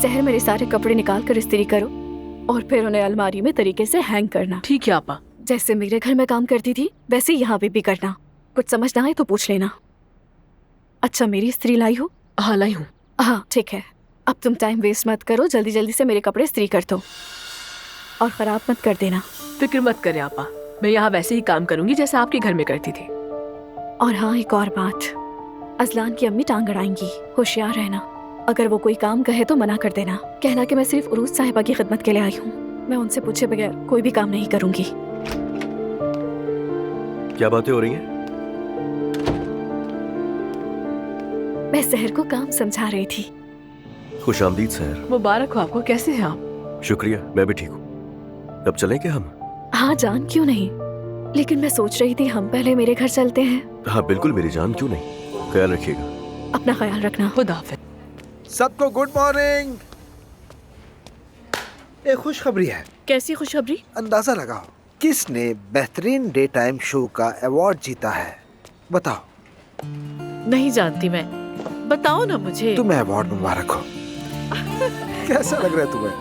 सहर मेरे सारे कपड़े निकाल कर इस्त्री करो और फिर उन्हें अलमारी में तरीके से हैंग करना। ठीक है आपा। जैसे मेरे घर में काम करती थी वैसे ही यहाँ पे भी करना। कुछ समझ ना आए तो पूछ लेना। अच्छा, मेरी इस्त्री लाई हो? हाँ लाई हूँ। हाँ ठीक है। अब तुम टाइम वेस्ट मत करो, जल्दी जल्दी से मेरे कपड़े इस्त्री कर दो और खराब मत कर देना। फिक्र मत करे आपा, मैं यहाँ वैसे ही काम करूंगी जैसे आपके घर में करती थी। और हाँ, एक और बात, अजलान की अम्मी टांग अड़ाएंगी, होशियार रहना। अगर वो कोई काम कहे तो मना कर देना, कहना कि मैं सिर्फ उरूस साहिबा की खिदमत के लिए आई हूँ। मैं उनसे पूछे बगैर कोई भी काम नहीं करूंगी। क्या बातें हो रही हैं? मैं सहर को काम समझा रही थी। खुशामदीद सहर। मुबारक हो आपको। कैसे हैं आप? शुक्रिया, मैं भी ठीक हूँ। अब चलें क्या हम? हाँ जान, क्यों नहीं, लेकिन मैं सोच रही थी हम पहले मेरे घर चलते हैं। हाँ बिल्कुल मेरी जान, क्यों नहीं। ख्याल रखिएगा। अपना ख्याल रखना। खुदा हाफिज। सबको गुड मॉर्निंग। एक खुशखबरी है। कैसी खुशखबरी? अंदाजा लगाओ किसने बेहतरीन डे टाइम शो का अवार्ड जीता है, बताओ। नहीं जानती मैं, बताओ ना मुझे। तुम्हें अवार्ड मुबारक हो। कैसा लग रहा है तुम्हें?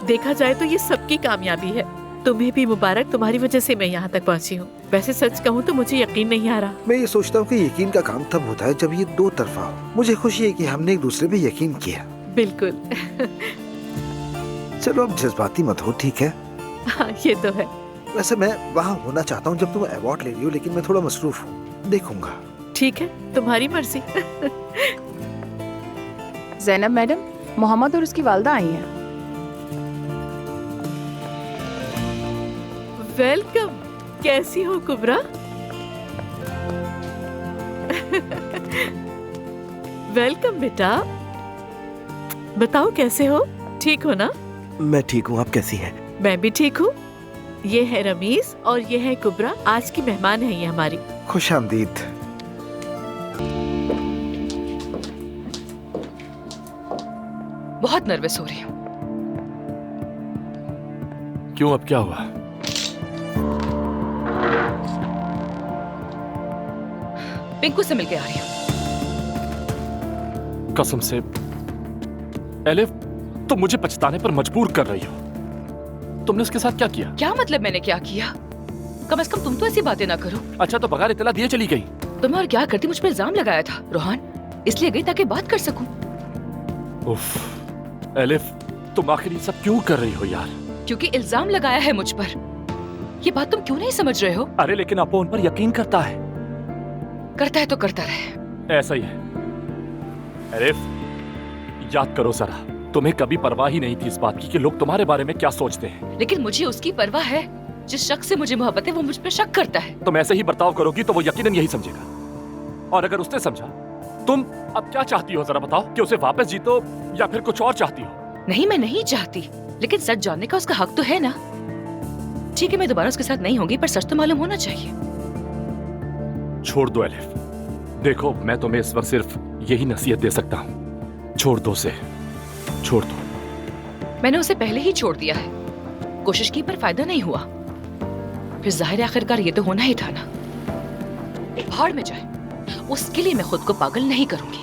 देखा जाए तो ये सबकी कामयाबी है। तुम्हें भी मुबारक, तुम्हारी वजह से मैं यहाँ तक पहुँची हूँ। वैसे सच कहूँ तो मुझे यकीन नहीं आ रहा। मैं ये सोचता हूँ कि यकीन का काम तब होता है जब ये दो तरफा हो। मुझे खुशी है कि हमने एक दूसरे पे यकीन किया। बिल्कुल। चलो अब जज्बाती मत हो, ठीक है? हाँ ये तो है। वैसे मैं वहाँ होना चाहता हूँ जब तुम अवार्ड ले रही हो, लेकिन मैं थोड़ा मसरूफ हूँ, देखूंगा। ठीक है, तुम्हारी मर्जी। ज़ैनब मैडम, मोहम्मद और उसकी वालदा आई हैं। वेलकम। कैसी हो कुबरा? वेलकम बेटा। बताओ कैसे हो? ठीक हो ना? मैं ठीक हूँ, आप कैसी हैं? मैं भी ठीक हूँ। ये है रमीज और ये है कुबरा, आज की मेहमान है ये हमारी। खुशामदीद। बहुत नर्वस हो रही हूँ। क्यों, अब क्या हुआ? पिंकू से मिलके आ रही हूँ। कसम से एलिफ, तुम मुझे पछताने पर मजबूर कर रही हो। तुमने उसके साथ क्या किया? क्या मतलब मैंने क्या किया? कम से कम तुम तो ऐसी बातें ना करो। अच्छा तो बगैर इतला दिए चली गई? तो मैं और क्या करती, मुझ पर इल्जाम लगाया था रोहान, इसलिए गई ताकि बात कर सकूं। उफ, एलिफ तुम आखिर ये सब क्यों कर रही हो यार? क्योंकि इल्जाम लगाया है मुझ पर। ये बात तुम क्यों नहीं समझ रहे हो? अरे लेकिन अपो उन पर यकीन करता है। करता है तो करता रहे। ऐसा ही है एलिफ, याद करो जरा, तुम्हें कभी परवाह ही नहीं थी इस बात की कि लोग तुम्हारे बारे में क्या सोचते हैं। लेकिन मुझे उसकी परवाह है। जिस शख्स से मुझे मोहब्बत है वो मुझ पर शक करता है। तुम ऐसे ही बर्ताव करोगी तो वो यकीनन यही समझेगा। और अगर उसने समझा, तुम अब क्या चाहती हो जरा बताओ? कि उसे वापस जीतो या फिर कुछ और चाहती हो? नहीं, मैं नहीं चाहती, लेकिन सच जानने का उसका हक तो है ना। ठीक है, मैं दोबारा उसके साथ नहीं होंगी, पर सच तो मालूम होना चाहिए। छोड़ दो एलिफ, देखो मैं तुम्हें इस वक्त सिर्फ यही नसीहत दे सकता हूँ, छोड़ दो उसे, छोड़ दो। मैंने उसे पहले ही छोड़ दिया है। कोशिश की पर फायदा नहीं हुआ। फिर जाहिर आखिरकार ये तो होना ही था ना। भाड़ में जाए, उसके लिए मैं खुद को पागल नहीं करूंगी।